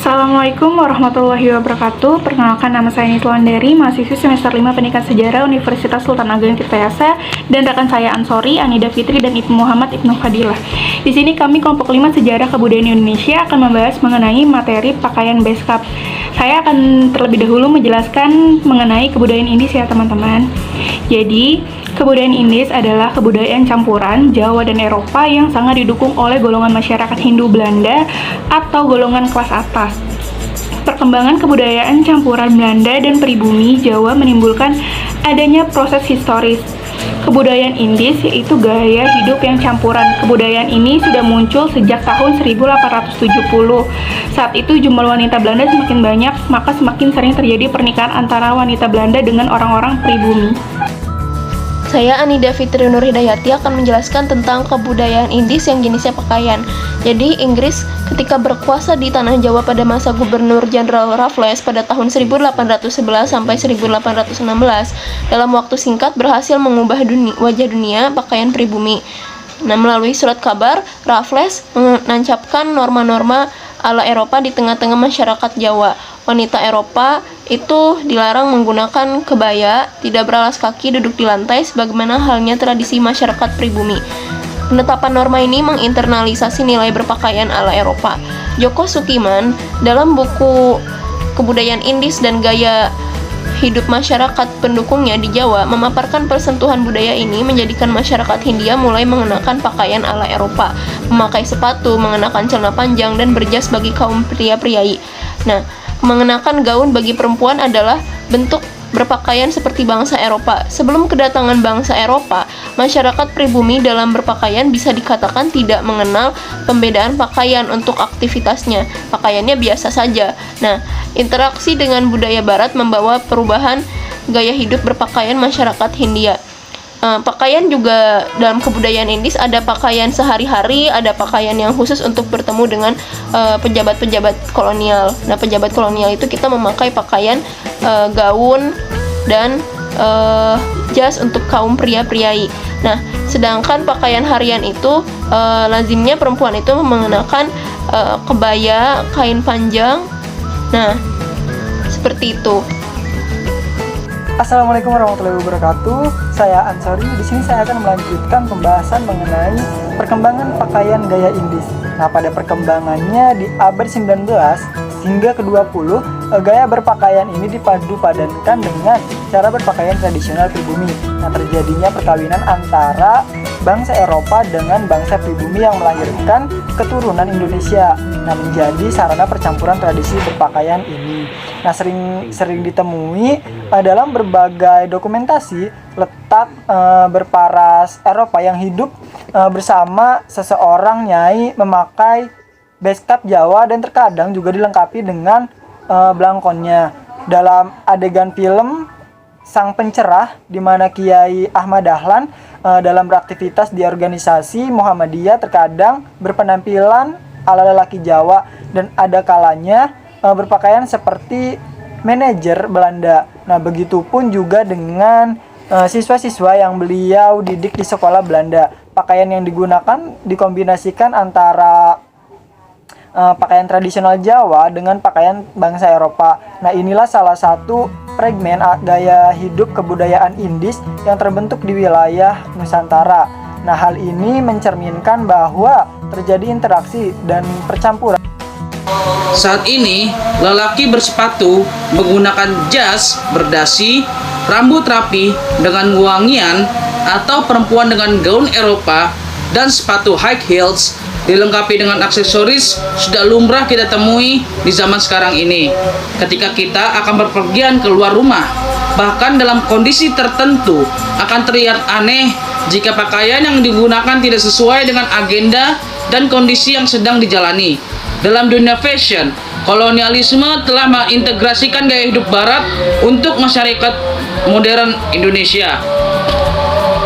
Assalamualaikum warahmatullahi wabarakatuh. Perkenalkan, nama saya Nisla Andari, mahasiswi semester 5 Pendidikan Sejarah Universitas Sultan Ageng Tirtayasa, dan rekan saya Ansori, Anida Fitri, dan Ibnu Muhammad Ibnu Fadilah. Di sini kami kelompok 5 Sejarah Kebudayaan Indonesia akan membahas mengenai materi pakaian beskap. Saya akan terlebih dahulu menjelaskan mengenai kebudayaan Indis ya teman-teman. Jadi, kebudayaan Indis adalah kebudayaan campuran Jawa dan Eropa yang sangat didukung oleh golongan masyarakat Hindu Belanda atau golongan kelas atas. Perkembangan kebudayaan campuran Belanda dan pribumi Jawa menimbulkan adanya proses historis kebudayaan Indis, yaitu gaya hidup yang campuran. Kebudayaan ini sudah muncul sejak tahun 1870. Saat itu jumlah wanita Belanda semakin banyak, maka semakin sering terjadi pernikahan antara wanita Belanda dengan orang-orang pribumi. Saya Anida Fitri Nur Hidayati akan menjelaskan tentang kebudayaan Indis yang jenisnya pakaian. Jadi, Inggris ketika berkuasa di tanah Jawa pada masa Gubernur Jenderal Raffles pada tahun 1811 sampai 1816, dalam waktu singkat berhasil mengubah wajah dunia pakaian pribumi. Nah, melalui surat kabar, Raffles menancapkan norma-norma ala Eropa di tengah-tengah masyarakat Jawa. Wanita Eropa itu dilarang menggunakan kebaya, tidak beralas kaki, duduk di lantai, sebagaimana halnya tradisi masyarakat pribumi. Penetapan norma ini menginternalisasi nilai berpakaian ala Eropa. Joko Sukiman dalam buku Kebudayaan Indis dan Gaya Hidup Masyarakat pendukungnya di Jawa memaparkan persentuhan budaya ini menjadikan masyarakat Hindia mulai mengenakan pakaian ala Eropa, memakai sepatu, mengenakan celana panjang, dan berjas bagi kaum pria-priai. Nah, mengenakan gaun bagi perempuan adalah bentuk berpakaian seperti bangsa Eropa. Sebelum kedatangan bangsa Eropa, masyarakat pribumi dalam berpakaian bisa dikatakan tidak mengenal pembedaan pakaian untuk aktivitasnya. Pakaiannya biasa saja. Nah, interaksi dengan budaya barat membawa perubahan gaya hidup berpakaian masyarakat Hindia. Pakaian juga dalam kebudayaan Indis ada pakaian sehari-hari, ada pakaian yang khusus untuk bertemu dengan pejabat-pejabat kolonial. Nah, pejabat kolonial itu kita memakai pakaian gaun dan jas untuk kaum pria-priai. Nah, sedangkan pakaian harian itu lazimnya perempuan itu mengenakan kebaya, kain panjang. Nah, seperti itu. Assalamualaikum warahmatullahi wabarakatuh. Saya Ansori. Di sini saya akan melanjutkan pembahasan mengenai perkembangan pakaian gaya Indis. Nah, pada perkembangannya di abad 19 hingga ke-20, gaya berpakaian ini dipadu-padankan dengan cara berpakaian tradisional pribumi. Nah, terjadinya perkawinan antara bangsa Eropa dengan bangsa pribumi yang melahirkan keturunan Indonesia. Nah, menjadi sarana percampuran tradisi berpakaian ini. Nah, sering ditemui dalam berbagai dokumentasi letak berparas Eropa yang hidup bersama seseorang nyai memakai beskap Jawa dan terkadang juga dilengkapi dengan blangkonnya. Dalam adegan film Sang Pencerah, di mana Kiai Ahmad Dahlan dalam beraktivitas di organisasi Muhammadiyah terkadang berpenampilan ala lelaki Jawa dan ada kalanya berpakaian seperti manajer Belanda. Nah, begitupun juga dengan siswa-siswa yang beliau didik di sekolah Belanda. Pakaian yang digunakan dikombinasikan antara pakaian tradisional Jawa dengan pakaian bangsa Eropa. Nah, inilah salah satu fragmen gaya hidup kebudayaan Indis yang terbentuk di wilayah Nusantara. Nah, hal ini mencerminkan bahwa terjadi interaksi dan percampuran. Saat ini, lelaki bersepatu menggunakan jas berdasi, rambut rapi dengan wangian, atau perempuan dengan gaun Eropa dan sepatu high heels dilengkapi dengan aksesoris sudah lumrah kita temui di zaman sekarang ini. Ketika kita akan berpergian keluar rumah, bahkan dalam kondisi tertentu akan terlihat aneh jika pakaian yang digunakan tidak sesuai dengan agenda dan kondisi yang sedang dijalani. Dalam dunia fashion, kolonialisme telah mengintegrasikan gaya hidup barat untuk masyarakat modern Indonesia.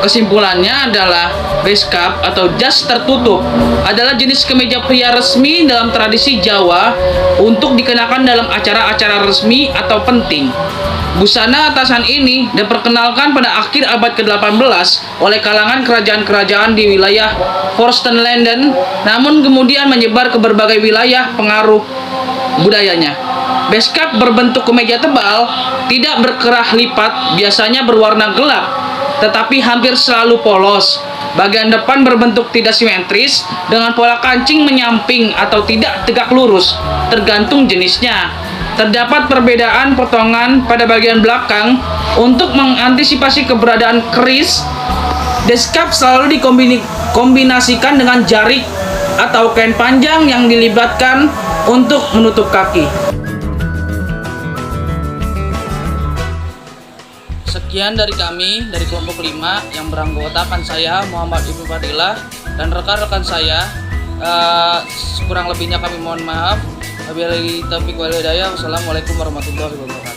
Kesimpulannya adalah beskap atau jas tertutup adalah jenis kemeja pria resmi dalam tradisi Jawa untuk dikenakan dalam acara-acara resmi atau penting. Busana atasan ini diperkenalkan pada akhir abad ke-18 oleh kalangan kerajaan-kerajaan di wilayah Forsten Landen, namun kemudian menyebar ke berbagai wilayah pengaruh budayanya. Beskap berbentuk kemeja tebal, tidak berkerah lipat, biasanya berwarna gelap, tetapi hampir selalu polos. Bagian depan berbentuk tidak simetris dengan pola kancing menyamping atau tidak tegak lurus, tergantung jenisnya. Terdapat perbedaan potongan pada bagian belakang untuk mengantisipasi keberadaan keris. Beskap selalu dikombinasikan dengan jarik atau kain panjang yang dilibatkan untuk menutup kaki. Sekian dari kami, dari kelompok 5 yang beranggotakan saya, Muhammad Ibnu Fadilah, dan rekan-rekan saya. Kurang lebihnya kami mohon maaf. Wabillahi taufiq wal hidayah. Wassalamualaikum warahmatullahi wabarakatuh.